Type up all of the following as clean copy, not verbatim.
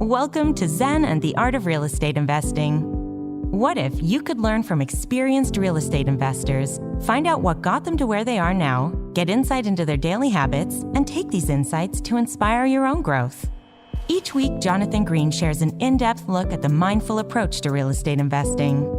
Welcome to Zen and the Art of Real Estate Investing. What if you could learn from experienced real estate investors, find out what got them to where they are now, get insight into their daily habits, and take these insights to inspire your own growth? Each week, Jonathan Green shares an in-depth look at the mindful approach to real estate investing.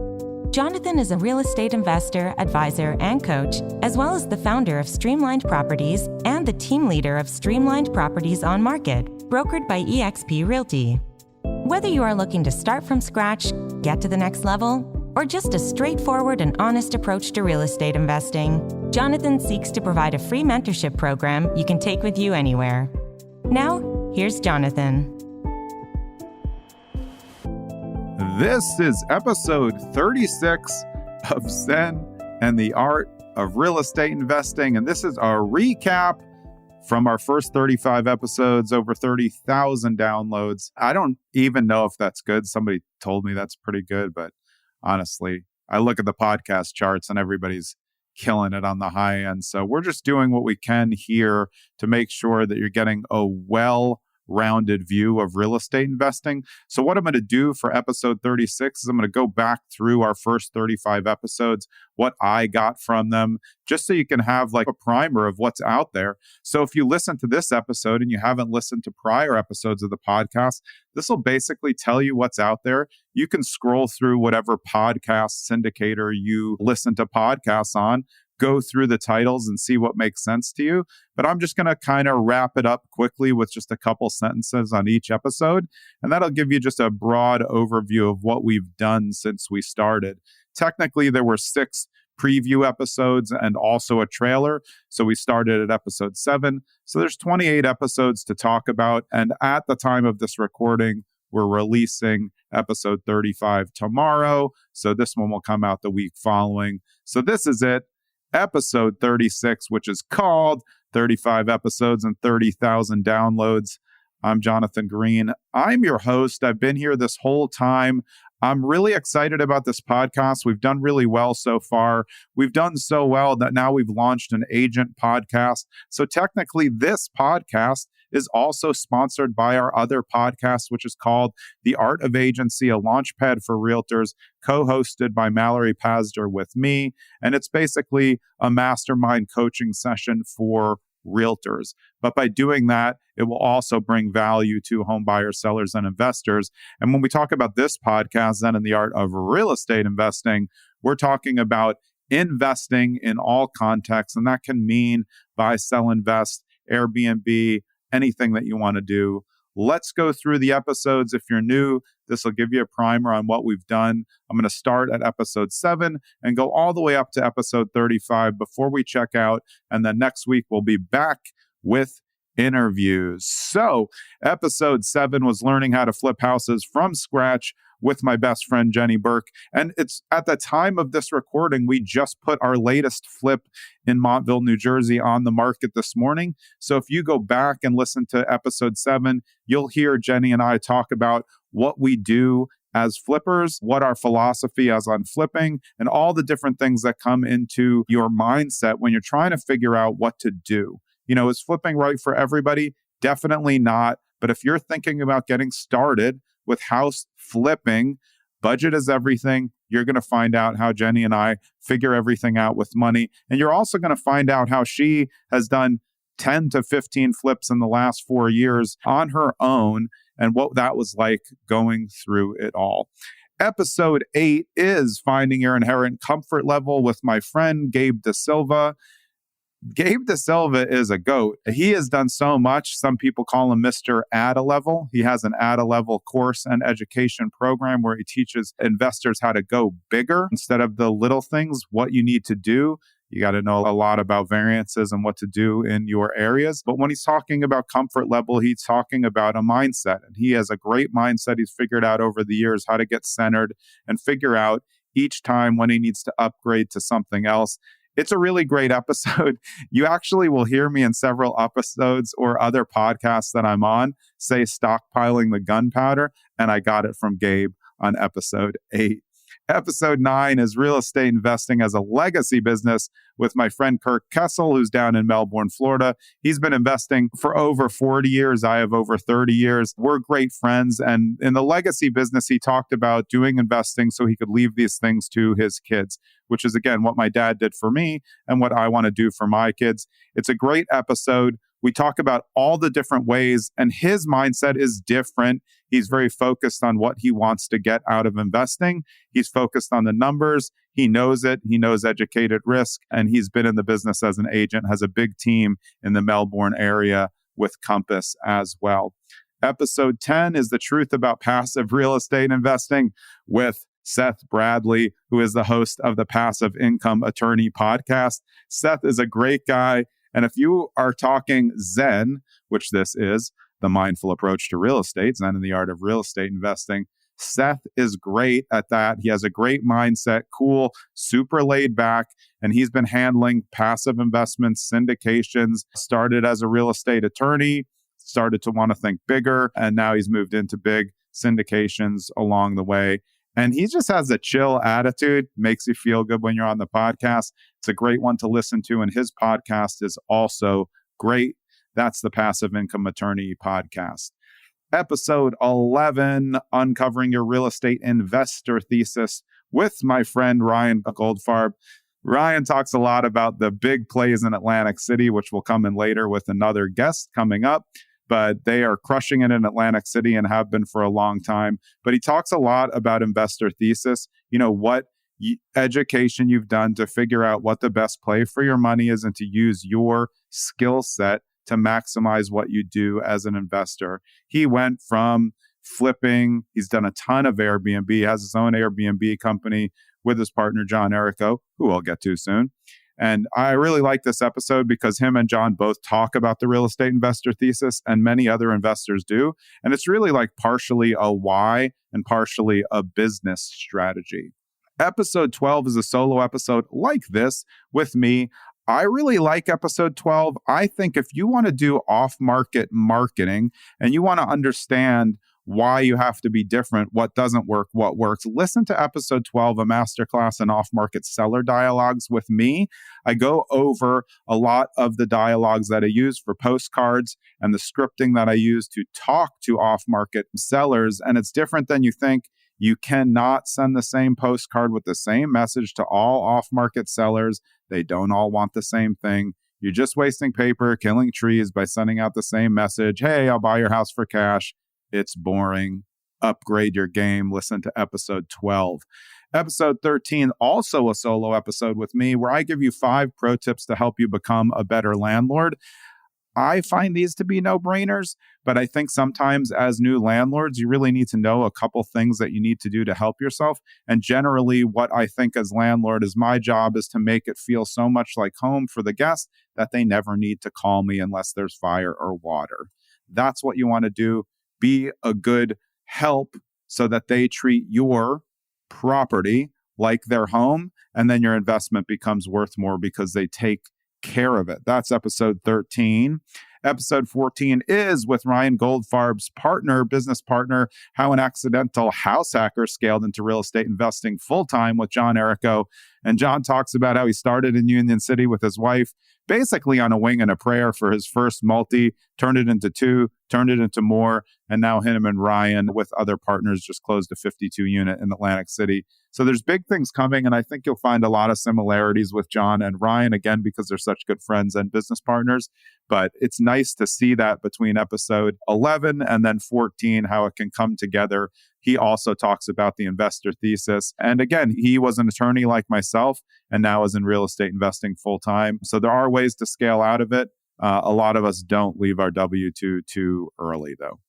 Jonathan is a real estate investor, advisor, and coach, as well as the founder of Streamlined Properties and the team leader of Streamlined Properties on Market, brokered by eXp Realty. Whether you are looking to start from scratch, get to the next level, or just a straightforward and honest approach to real estate investing, Jonathan seeks to provide a free mentorship program you can take with you anywhere. Now, here's Jonathan. This is episode 36 of Zen and the Art of Real Estate Investing, and this is our recap from our first 35 episodes, over 30,000 downloads. I don't even know if that's good. Somebody told me that's pretty good, but honestly, I look at the podcast charts and everybody's killing it on the high end. So we're just doing what we can here to make sure that you're getting a well-rounded view of real estate investing. So what I'm going to do for episode 36 is I'm going to go back through our first 35 episodes, what I got from them, just so you can have like a primer of what's out there. So if you listen to this episode and you haven't listened to prior episodes of the podcast, this will basically tell you what's out there. You can scroll through whatever podcast syndicator you listen to podcasts on, go through the titles and see what makes sense to you. But I'm just going to kind of wrap it up quickly with just a couple sentences on each episode. And that'll give you just a broad overview of what we've done since we started. Technically, there were 6 preview episodes and also a trailer. So we started at episode 7. So there's 28 episodes to talk about. And at the time of this recording, we're releasing episode 35 tomorrow. So this one will come out the week following. So this is it. Episode 36, which is called 35 Episodes and 30,000 Downloads. I'm Jonathan Green. I'm your host. I've been here this whole time. I'm really excited about this podcast. We've done really well so far. We've done so well that now we've launched an agent podcast. So technically, this podcast is also sponsored by our other podcast, which is called The Art of Agency, a Launchpad for Realtors, co-hosted by Mallory Pazder with me. And it's basically a mastermind coaching session for realtors. But by doing that, it will also bring value to home buyers, sellers, and investors. And when we talk about this podcast, Zen and the Art of Real Estate Investing, we're talking about investing in all contexts. And that can mean buy, sell, invest, Airbnb, anything that you want to do. Let's go through the episodes. If you're new, this will give you a primer on what we've done. I'm going to start at episode 7 and go all the way up to episode 35 before we check out. And then next week, we'll be back with interviews. So episode 7 was learning how to flip houses from scratch with my best friend, Jenny Burke. And it's at the time of this recording, we just put our latest flip in Montville, New Jersey on the market this morning. So if you go back and listen to episode 7, you'll hear Jenny and I talk about what we do as flippers, what our philosophy is on flipping, and all the different things that come into your mindset when you're trying to figure out what to do. You know, is flipping right for everybody? Definitely not. But if you're thinking about getting started with house flipping, budget is everything. You're going to find out how Jenny and I figure everything out with money. And you're also going to find out how she has done 10 to 15 flips in the last 4 years on her own and what that was like going through it all. Episode 8 is Finding Your Inherent Comfort Level with my friend, Gabe Da Silva. Gabe Da Silva is a GOAT. He has done so much. Some people call him Mr. Add a Level. He has an Add a Level course and education program where he teaches investors how to go bigger instead of the little things, what you need to do. You got to know a lot about variances and what to do in your areas. But when he's talking about comfort level, he's talking about a mindset. And he has a great mindset. He's figured out over the years how to get centered and figure out each time when he needs to upgrade to something else. It's a really great episode. You actually will hear me in several episodes or other podcasts that I'm on say stockpiling the gunpowder, and I got it from Gabe on episode 8. Episode 9 is Real Estate Investing as a Legacy Business with my friend Kirk Kessel, who's down in Melbourne, Florida. He's been investing for over 40 years. I have over 30 years. We're great friends. And in the legacy business, he talked about doing investing so he could leave these things to his kids, which is, again, what my dad did for me and what I want to do for my kids. It's a great episode. We talk about all the different ways, and his mindset is different. He's very focused on what he wants to get out of investing. He's focused on the numbers. He knows it. He knows educated risk, and he's been in the business as an agent, has a big team in the Melbourne area with Compass as well. Episode 10 is The Truth About Passive Real Estate Investing with Seth Bradley, who is the host of the Passive Income Attorney podcast. Seth is a great guy. And if you are talking Zen, which this is, the mindful approach to real estate, Zen and the art of real estate investing, Seth is great at that. He has a great mindset, cool, super laid back, and he's been handling passive investments, syndications, started as a real estate attorney, started to want to think bigger, and now he's moved into big syndications along the way. And he just has a chill attitude, makes you feel good when you're on the podcast. It's a great one to listen to. And his podcast is also great. That's the Passive Income Attorney podcast. Episode 11, Uncovering Your Real Estate Investor Thesis with my friend Ryan Goldfarb. Ryan talks a lot about the big plays in Atlantic City, which will come in later with another guest coming up. But they are crushing it in Atlantic City and have been for a long time. But he talks a lot about investor thesis, what education you've done to figure out what the best play for your money is and to use your skill set to maximize what you do as an investor. He went from flipping, he's done a ton of Airbnb, he has his own Airbnb company with his partner, John Errico, who I'll get to soon. And I really like this episode because him and John both talk about the real estate investor thesis, and many other investors do. And it's really like partially a why and partially a business strategy. Episode 12 is a solo episode like this with me. I really like episode 12. I think if you want to do off-market marketing and you want to understand why you have to be different, what doesn't work, what works, listen to episode 12, a masterclass in off-market seller dialogues with me. I go over a lot of the dialogues that I use for postcards and the scripting that I use to talk to off-market sellers. And it's different than you think. You cannot send the same postcard with the same message to all off-market sellers. They don't all want the same thing. You're just wasting paper, killing trees by sending out the same message. Hey, I'll buy your house for cash. It's boring. Upgrade your game. Listen to episode 12. Episode 13, also a solo episode with me, where I give you 5 pro tips to help you become a better landlord. I find these to be no-brainers, but I think sometimes as new landlords, you really need to know a couple things that you need to do to help yourself. And generally, what I think as landlord is my job is to make it feel so much like home for the guests that they never need to call me unless there's fire or water. That's what you want to do. Be a good help so that they treat your property like their home, and then your investment becomes worth more because they take care of it. That's episode 13. Episode 14 is with Ryan Goldfarb's business partner, How an Accidental House Hacker Scaled into Real Estate Investing Full-Time with John Errico. And John talks about how he started in Union City with his wife, basically on a wing and a prayer for his first multi, turned it into 2, turned it into more, and now him and Ryan with other partners just closed a 52 unit in Atlantic City. So there's big things coming, and I think you'll find a lot of similarities with John and Ryan, again, because they're such good friends and business partners. But it's nice to see that between episode 11 and then 14, how it can come together. He also talks about the investor thesis. And again, he was an attorney like myself and now is in real estate investing full time. So there are ways to scale out of it. A lot of us don't leave our W-2 too early, though.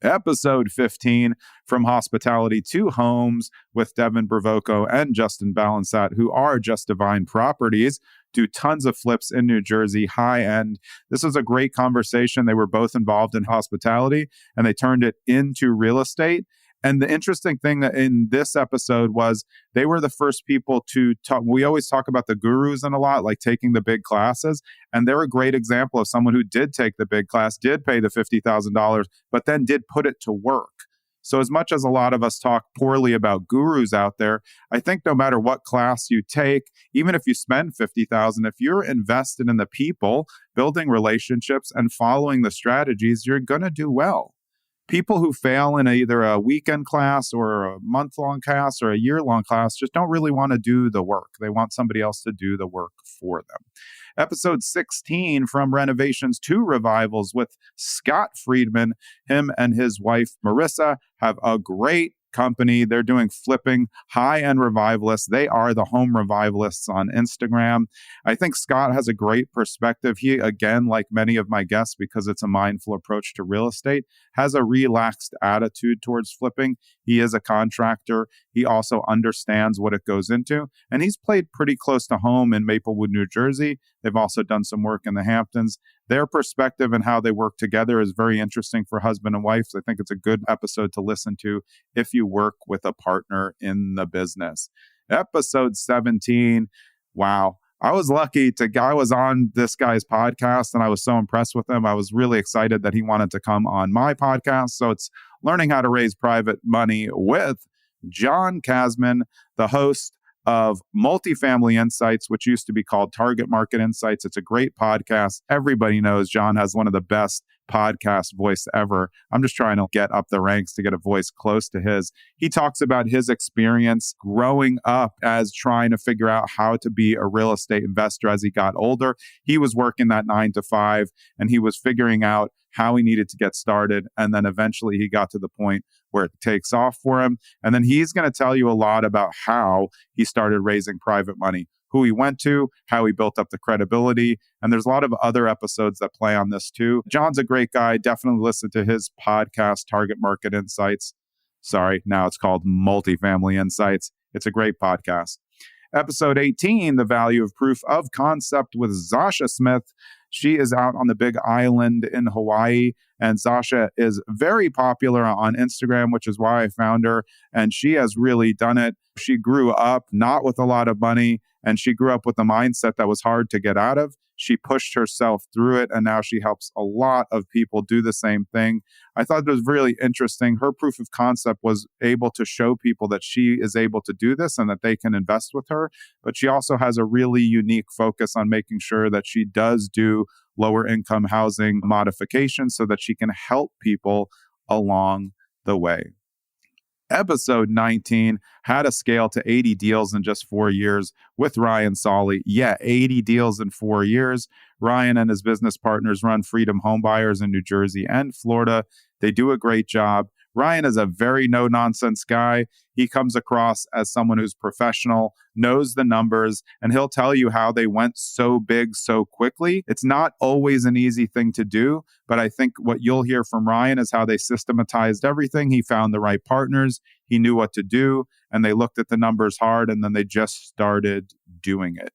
Episode 15, From Hospitality to Homes with Devin Bravoco and Justin Balansat, who are Just Divine Properties, do tons of flips in New Jersey, high end. This was a great conversation. They were both involved in hospitality and they turned it into real estate. And the interesting thing in this episode was they were the first people to talk. We always talk about the gurus and a lot, like taking the big classes. And they're a great example of someone who did take the big class, did pay the $50,000, but then did put it to work. So as much as a lot of us talk poorly about gurus out there, I think no matter what class you take, even if you spend $50,000, if you're invested in the people, building relationships and following the strategies, you're going to do well. People who fail in either a weekend class or a month-long class or a year-long class just don't really want to do the work. They want somebody else to do the work for them. Episode 16 from Renovations to Revivals with Scott Friedman. Him and his wife, Marissa, have a great company. They're doing flipping, high-end revivalists. They are the home revivalists on Instagram. I think Scott has a great perspective. He, again, like many of my guests, because it's a mindful approach to real estate, has a relaxed attitude towards flipping. He is a contractor. He also understands what it goes into. And he's played pretty close to home in Maplewood, New Jersey. They've also done some work in the Hamptons. Their perspective and how they work together is very interesting for husband and wife. So I think it's a good episode to listen to if you work with a partner in the business. Episode 17. Wow. I was lucky I was on this guy's podcast and I was so impressed with him. I was really excited that he wanted to come on my podcast. So it's Learning How to Raise Private Money with John Kasman, the host of Multifamily Insights, which used to be called Target Market Insights. It's a great podcast. Everybody knows John has one of the best podcast voice ever. I'm just trying to get up the ranks to get a voice close to his. He talks about his experience growing up as trying to figure out how to be a real estate investor as he got older. He was working that 9 to 5 and he was figuring out how he needed to get started. And then eventually he got to the point where it takes off for him. And then he's going to tell you a lot about how he started raising private money, who he went to, how he built up the credibility. And there's a lot of other episodes that play on this too. John's a great guy. Definitely listen to his podcast, Target Market Insights. Sorry, now it's called Multifamily Insights. It's a great podcast. Episode 18, The Value of Proof of Concept with Zasha Smith. She is out on the Big Island in Hawaii, and Zasha is very popular on Instagram, which is why I found her. And she has really done it. She grew up not with a lot of money, and she grew up with a mindset that was hard to get out of. She pushed herself through it, and now she helps a lot of people do the same thing. I thought it was really interesting. Her proof of concept was able to show people that she is able to do this and that they can invest with her. But she also has a really unique focus on making sure that she does do lower income housing modifications so that she can help people along the way. Episode 19, How to Scale to 80 Deals in Just 4 Years with Ryan Solly. Yeah, 80 deals in 4 years. Ryan and his business partners run Freedom Home Buyers in New Jersey and Florida. They do a great job. Ryan is a very no-nonsense guy. He comes across as someone who's professional, knows the numbers, and he'll tell you how they went so big so quickly. It's not always an easy thing to do, but I think what you'll hear from Ryan is how they systematized everything. He found the right partners. He knew what to do, and they looked at the numbers hard, and then they just started doing it.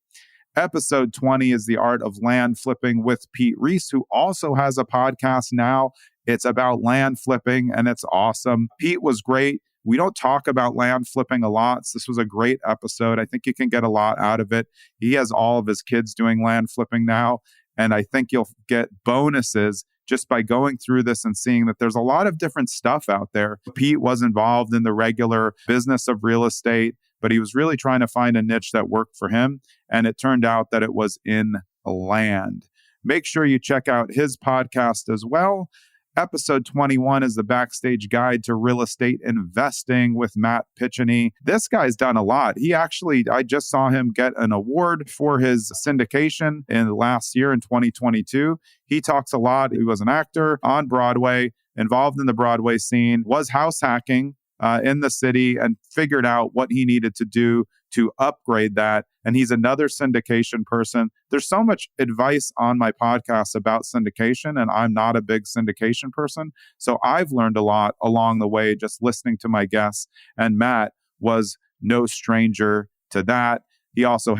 Episode 20 is The Art of Land Flipping with Pete Reese, who also has a podcast now. It's about land flipping, and it's awesome. Pete was great. We don't talk about land flipping a lot. So this was a great episode. I think you can get a lot out of it. He has all of his kids doing land flipping now, and I think you'll get bonuses just by going through this and seeing that there's a lot of different stuff out there. Pete was involved in the regular business of real estate, but he was really trying to find a niche that worked for him, and it turned out that it was in land. Make sure you check out his podcast as well. Episode 21 is the Backstage Guide to Real Estate Investing with Matt Pitcheney. This guy's done a lot. I just saw him get an award for his syndication in last year in 2022. He talks a lot. He was an actor on Broadway, involved in the Broadway scene, was house hacking in the city and figured out what he needed to do to upgrade that. And he's another syndication person. There's so much advice on my podcast about syndication, and I'm not a big syndication person. So I've learned a lot along the way just listening to my guests. And Matt was no stranger to that. He also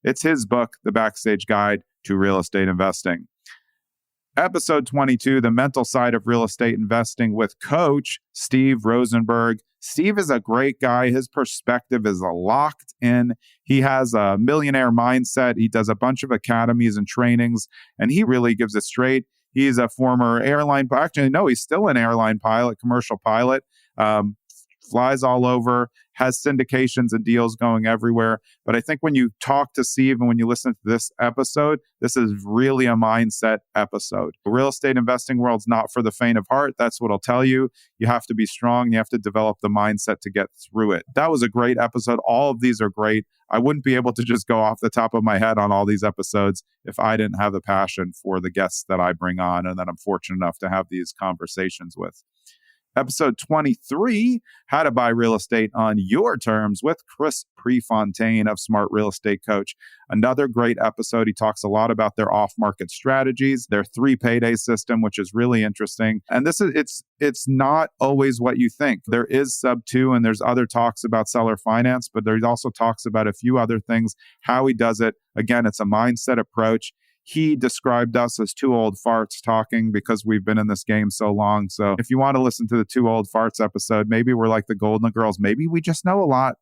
it's his book, The Backstage Guide to Real Estate Investing. Episode 22, The Mental Side of Real Estate Investing with Coach Steve Rosenberg. Steve is a great guy. His perspective is locked in. He has a millionaire mindset. He does a bunch of academies and trainings, and he really gives it straight. He's a former airline, actually, no, he's still an airline pilot, commercial pilot. Flies all over, has syndications and deals going everywhere. But I think when you talk to Steve and when you listen to this episode, this is really a mindset episode. The real estate investing world's not for the faint of heart. That's what I'll tell you. You have to be strong. You have to develop the mindset to get through it. That was a great episode. All of these are great. I wouldn't be able to just go off the top of my head on all these episodes if I didn't have the passion for the guests that I bring on and that I'm fortunate enough to have these conversations with. Episode 23, How to Buy Real Estate on Your Terms with Chris Prefontaine of Smart Real Estate Coach. Another great episode. He talks a lot about their off-market strategies, their 3 payday system, which is really interesting. And it's not always what you think. There is sub 2 and there's other talks about seller finance, but there also talks about a few other things, how he does it. Again, it's a mindset approach. He described us as 2 old farts talking because we've been in this game so long. So if you want to listen to the 2 old farts episode, maybe we're like the Golden Girls. Maybe we just know a lot.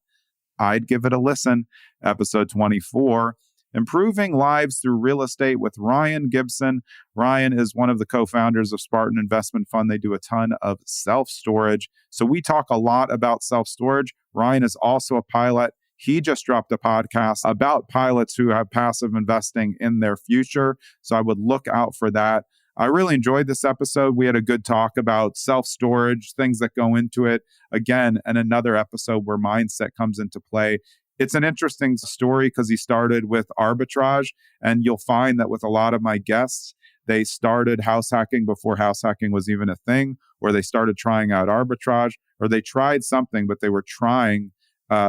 I'd give it a listen. Episode 24, Improving Lives Through Real Estate with Ryan Gibson. Ryan is one of the co-founders of Spartan Investment Fund. They do a ton of self-storage. So we talk a lot about self-storage. Ryan is also a pilot. He just dropped a podcast about pilots who have passive investing in their future. So I would look out for that. I really enjoyed this episode. We had a good talk about self-storage, things that go into it. Again, and another episode where mindset comes into play. It's an interesting story because he started with arbitrage. And you'll find that with a lot of my guests, they started house hacking before house hacking was even a thing, or they started trying out arbitrage, or they tried something, but they were trying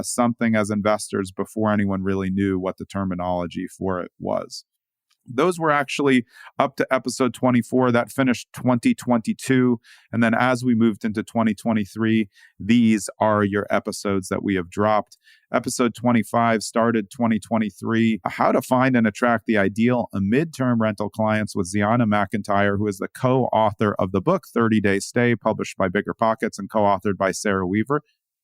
something as investors before anyone really knew what the terminology for it was. Those were actually up to episode 24. That finished 2022. And then as we moved into 2023, these are your episodes that we have dropped. Episode 25 started 2023, How to Find and Attract the Ideal Midterm Rental Clients with Ziana McIntyre, who is the co-author of the book 30 Day Stay, published by Bigger Pockets and co-authored by Sarah Weaver,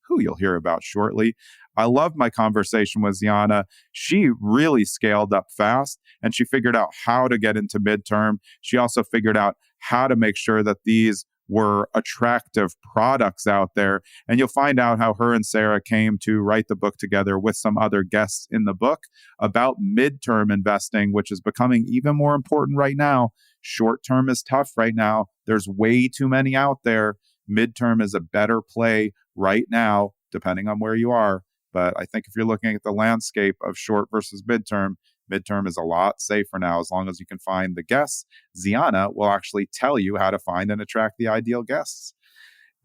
who you'll hear about shortly. I loved my conversation with Ziana. She really scaled up fast and she figured out how to get into midterm. She also figured out how to make sure that these were attractive products out there. And you'll find out how her and Sarah came to write the book together with some other guests in the book about midterm investing, which is becoming even more important right now. Short term is tough right now. There's way too many out there. Midterm is a better play right now, depending on where you are. But I think if you're looking at the landscape of short versus midterm, midterm is a lot safer now as long as you can find the guests. Ziana will actually tell you how to find and attract the ideal guests.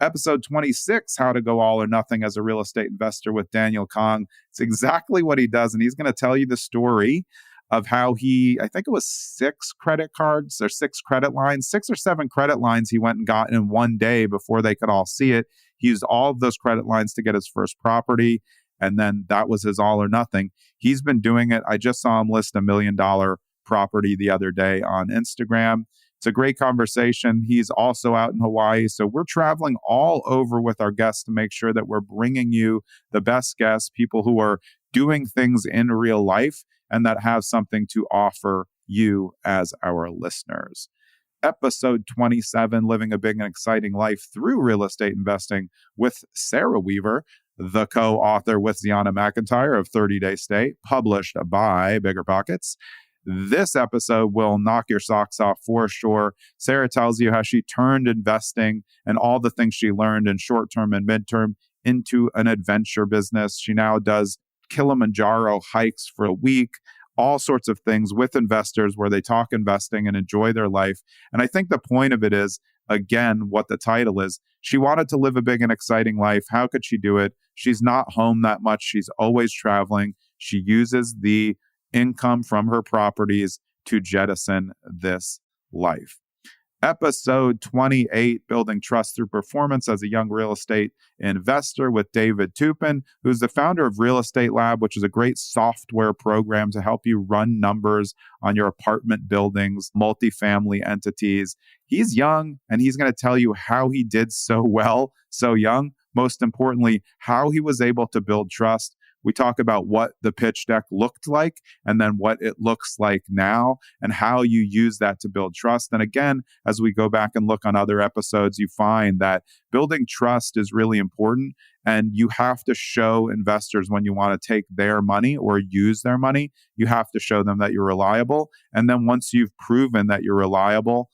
Episode 26, How to Go All or Nothing as a Real Estate Investor with Daniel Kong. It's exactly what he does. And he's going to tell you the story of how I think it was 6 credit cards or 6 credit lines, 6 or 7 credit lines he went and got in one day before they could all see it. He used all of those credit lines to get his first property. And then that was his all or nothing. He's been doing it. I just saw him list $1 million property the other day on Instagram. It's a great conversation. He's also out in Hawaii. So we're traveling all over with our guests to make sure that we're bringing you the best guests, people who are doing things in real life and that have something to offer you as our listeners. Episode 27, Living a Big and Exciting Life Through Real Estate Investing with Sarah Weaver, the co-author with Ziana McIntyre of 30 Day Stay, published by Bigger Pockets. This episode will knock your socks off for sure. Sarah tells you how she turned investing and all the things she learned in short-term and midterm into an adventure business. She now does Kilimanjaro hikes for a week, all sorts of things with investors where they talk investing and enjoy their life. And I think the point of it is, again, what the title is. She wanted to live a big and exciting life. How could she do it? She's not home that much. She's always traveling. She uses the income from her properties to jettison this life. Episode 28, Building Trust Through Performance as a Young Real Estate Investor with David Tupin, who's the founder of Real Estate Lab, which is a great software program to help you run numbers on your apartment buildings, multifamily entities. He's young, and he's going to tell you how he did so well, so young. Most importantly, how he was able to build trust We talk about what the pitch deck looked like and then what it looks like now and how you use that to build trust. And again, as we go back and look on other episodes, you find that building trust is really important. And you have to show investors when you want to take their money or use their money, you have to show them that you're reliable. And then once you've proven that you're reliable,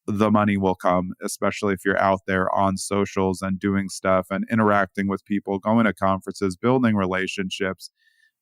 the money will come, especially if you're out there on socials and doing stuff and interacting with people, going to conferences, building relationships.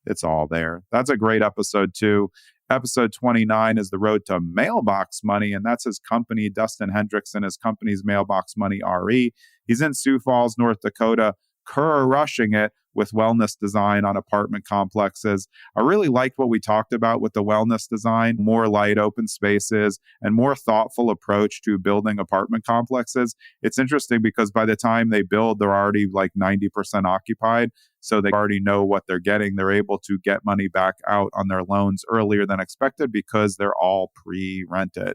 It's all there. That's a great episode too. Episode 29 is the road to mailbox money, and that's his company, Dustin Hendricks, and his company's Mailbox Money RE. He's in Sioux Falls, North Dakota, crushing it with wellness design on apartment complexes. I really liked what we talked about with the wellness design, more light, open spaces, and more thoughtful approach to building apartment complexes. It's interesting because by the time they build, they're already like 90% occupied. So they already know what they're getting. They're able to get money back out on their loans earlier than expected because they're all pre-rented.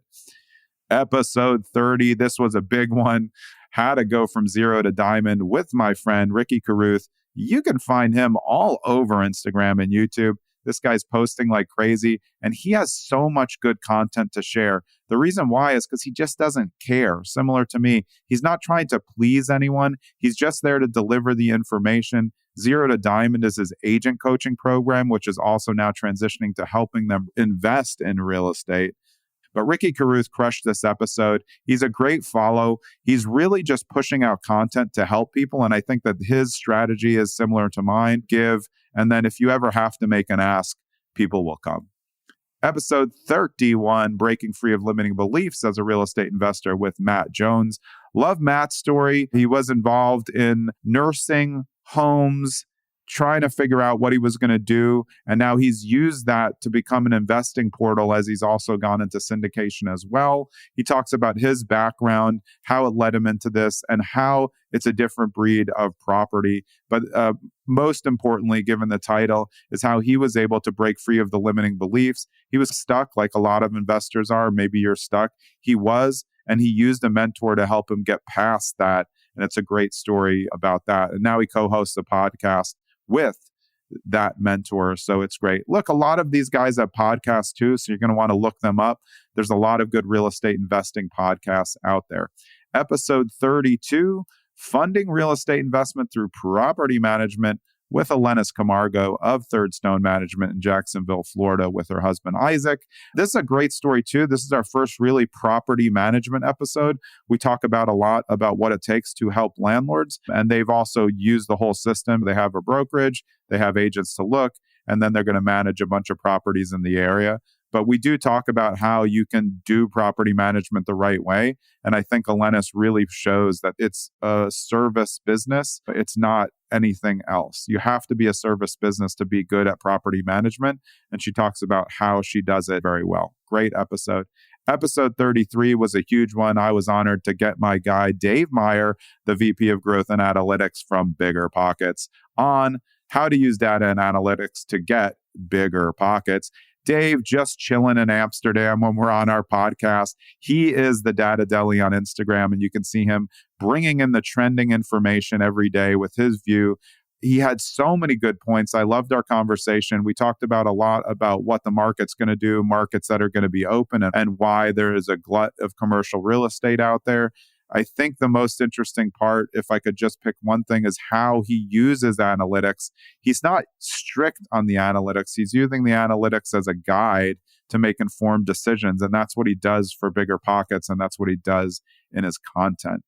Episode 30, this was a big one. How to go from zero to diamond with my friend Ricky Carruth. You can find him all over Instagram and YouTube. This guy's posting like crazy, and he has so much good content to share. The reason why is because he just doesn't care. Similar to me, he's not trying to please anyone. He's just there to deliver the information. Zero to Diamond is his agent coaching program, which is also now transitioning to helping them invest in real estate. But Ricky Carruth crushed this episode. He's a great follow. He's really just pushing out content to help people. And I think that his strategy is similar to mine. Give. And then if you ever have to make an ask, people will come. Episode 31, Breaking Free of Limiting Beliefs as a Real Estate Investor with Matt Jones. Love Matt's story. He was involved in nursing homes, trying to figure out what he was going to do. And now he's used that to become an investing portal as he's also gone into syndication as well. He talks about his background, how it led him into this, and how it's a different breed of property. But most importantly, given the title, is how he was able to break free of the limiting beliefs. He was stuck like a lot of investors are. Maybe you're stuck. He was, and he used a mentor to help him get past that. And it's a great story about that. And now he co-hosts a podcast with that mentor. So it's great. Look, a lot of these guys have podcasts too, so you're going to want to look them up. There's a lot of good real estate investing podcasts out there. Episode 32, Funding Real Estate Investment Through Property Management with Alenis Camargo of Third Stone Management in Jacksonville, Florida, with her husband, Isaac. This is a great story, too. This is our first really property management episode. We talk about a lot about what it takes to help landlords, and they've also used the whole system. They have a brokerage, they have agents to look, and then they're going to manage a bunch of properties in the area. But we do talk about how you can do property management the right way. And I think Alenis really shows that it's a service business. It's not anything else. You have to be a service business to be good at property management. And she talks about how she does it very well. Great episode. Episode 33 was a huge one. I was honored to get my guy, Dave Meyer, the VP of Growth and Analytics from Bigger Pockets, on how to use data and analytics to get bigger pockets. Dave just chilling in Amsterdam when we're on our podcast. He is the Data Deli on Instagram, and you can see him bringing in the trending information every day with his view. He had so many good points. I loved our conversation. We talked about a lot about what the market's going to do, markets that are going to be open, and why there is a glut of commercial real estate out there. I think the most interesting part, if I could just pick one thing, is how he uses analytics. He's not strict on the analytics. He's using the analytics as a guide to make informed decisions. And that's what he does for Bigger Pockets. And that's what he does in his content.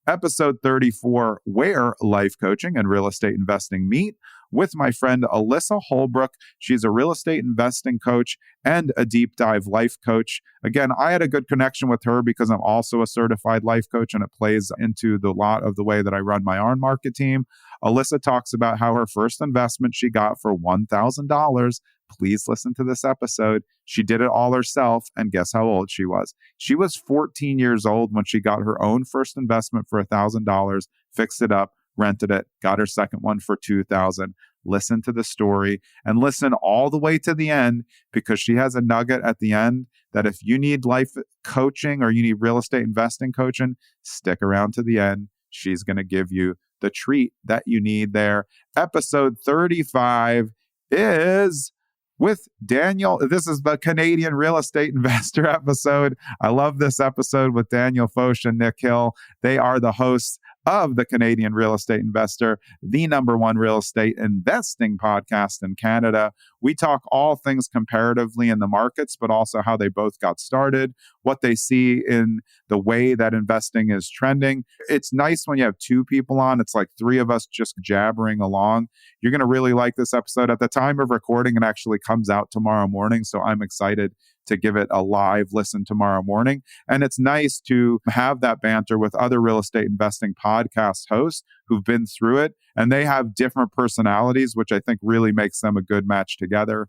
Episode 34, Where Life Coaching and Real Estate Investing Meet, with my friend Alyssa Holbrook. She's a real estate investing coach and a deep dive life coach. Again, I had a good connection with her because I'm also a certified life coach, and it plays into the lot of the way that I run my own market team. Alyssa talks about how her first investment she got for $1,000. Please listen to this episode. She did it all herself, and guess how old she was? She was 14 years old when she got her own first investment for $1,000, fixed it up, rented it, got her second one for $2,000. Listen to the story and listen all the way to the end, because she has a nugget at the end that if you need life coaching or you need real estate investing coaching, stick around to the end. She's going to give you the treat that you need there. Episode 35 is with Daniel. This is the Canadian real estate investor episode. I love this episode with Daniel Foch and Nick Hill. They are the hosts of the Canadian Real Estate Investor, the #1 real estate investing podcast in Canada. We talk all things comparatively in the markets, but also how they both got started, what they see in the way that investing is trending. It's nice when you have two people on. It's like three of us just jabbering along. You're going to really like this episode. At the time of recording, it actually comes out tomorrow morning, so I'm excited to give it a live listen tomorrow morning. And it's nice to have that banter with other real estate investing podcast hosts who've been through it, and they have different personalities, which I think really makes them a good match together.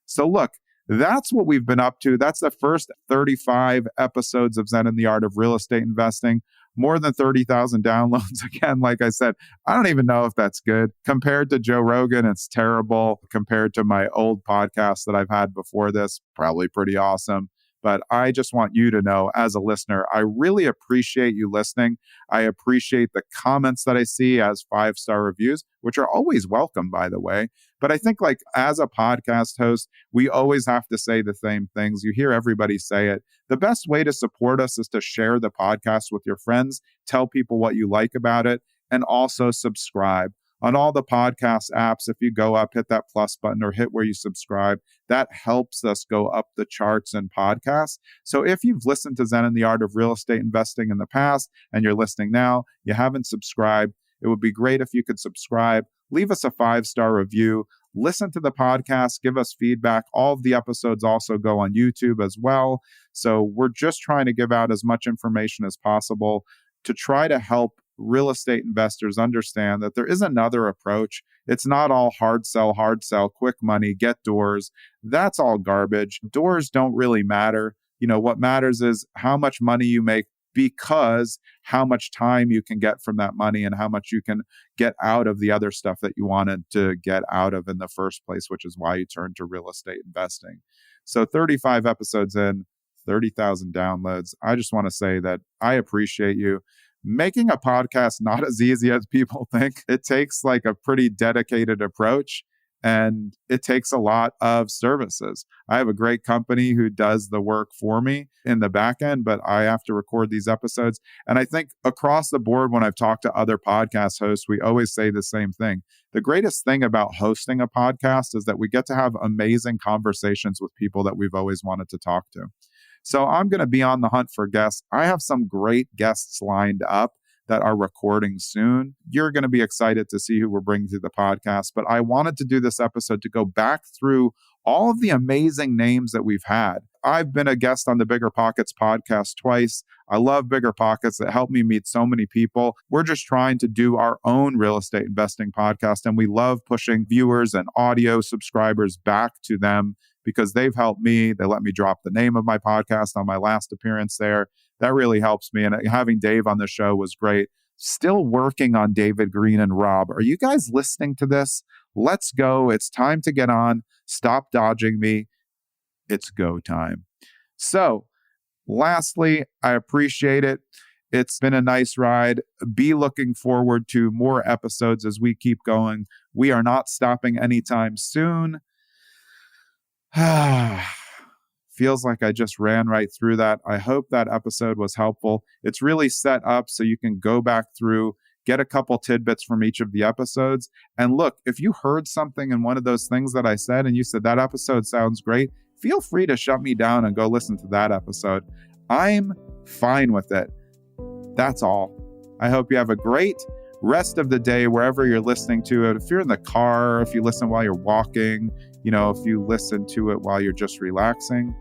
So look, that's what we've been up to. That's the first 35 episodes of Zen and the Art of Real Estate Investing. More than 30,000 downloads. Again, like I said, I don't even know if that's good. Compared to Joe Rogan, it's terrible. Compared to my old podcast that I've had before this, probably pretty awesome. But I just want you to know, as a listener, I really appreciate you listening. I appreciate the comments that I see as 5-star reviews, which are always welcome, by the way. But I think like as a podcast host, we always have to say the same things. You hear everybody say it. The best way to support us is to share the podcast with your friends, tell people what you like about it, and also subscribe. On all the podcast apps, if you go up, hit that plus button or hit where you subscribe, that helps us go up the charts in podcasts. So if you've listened to Zen and the Art of Real Estate Investing in the past and you're listening now, you haven't subscribed, it would be great if you could subscribe, leave us a 5-star review, listen to the podcast, give us feedback. All of the episodes also go on YouTube as well. So we're just trying to give out as much information as possible to try to help real estate investors understand that there is another approach. It's not all hard sell, quick money, get doors. That's all garbage. Doors don't really matter. What matters is how much money you make, because how much time you can get from that money and how much you can get out of the other stuff that you wanted to get out of in the first place, which is why you turned to real estate investing. So 35 episodes in, 30,000 downloads. I just want to say that I appreciate you. Making a podcast not as easy as people think. It takes like a pretty dedicated approach, and it takes a lot of services. I have a great company who does the work for me in the back end, but I have to record these episodes. And I think across the board, when I've talked to other podcast hosts, we always say the same thing. The greatest thing about hosting a podcast is that we get to have amazing conversations with people that we've always wanted to talk to. So I'm going to be on the hunt for guests. I have some great guests lined up that are recording soon. You're going to be excited to see who we're bringing to the podcast. But I wanted to do this episode to go back through all of the amazing names that we've had. I've been a guest on the Bigger Pockets podcast twice. I love Bigger Pockets. It helped me meet so many people. We're just trying to do our own real estate investing podcast, and we love pushing viewers and audio subscribers back to them because they've helped me. They let me drop the name of my podcast on my last appearance there. That really helps me. And having Dave on the show was great. Still working on David Green and Rob. Are you guys listening to this? Let's go. It's time to get on. Stop dodging me. It's go time. So, lastly, I appreciate it. It's been a nice ride. Be looking forward to more episodes as we keep going. We are not stopping anytime soon. Feels like I just ran right through that. I hope that episode was helpful. It's really set up so you can go back through, get a couple tidbits from each of the episodes. And look, if you heard something in one of those things that I said and you said that episode sounds great, feel free to shut me down and go listen to that episode. I'm fine with it. That's all. I hope you have a great rest of the day wherever you're listening to it. If you're in the car, if you listen while you're walking, if you listen to it while you're just relaxing,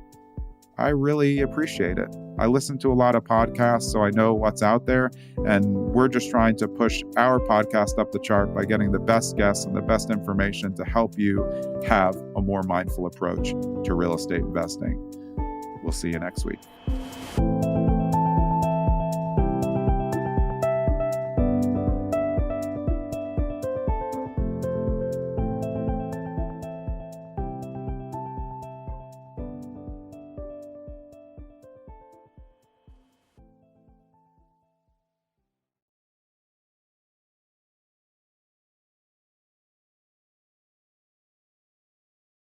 I really appreciate it. I listen to a lot of podcasts, so I know what's out there, and we're just trying to push our podcast up the chart by getting the best guests and the best information to help you have a more mindful approach to real estate investing. We'll see you next week.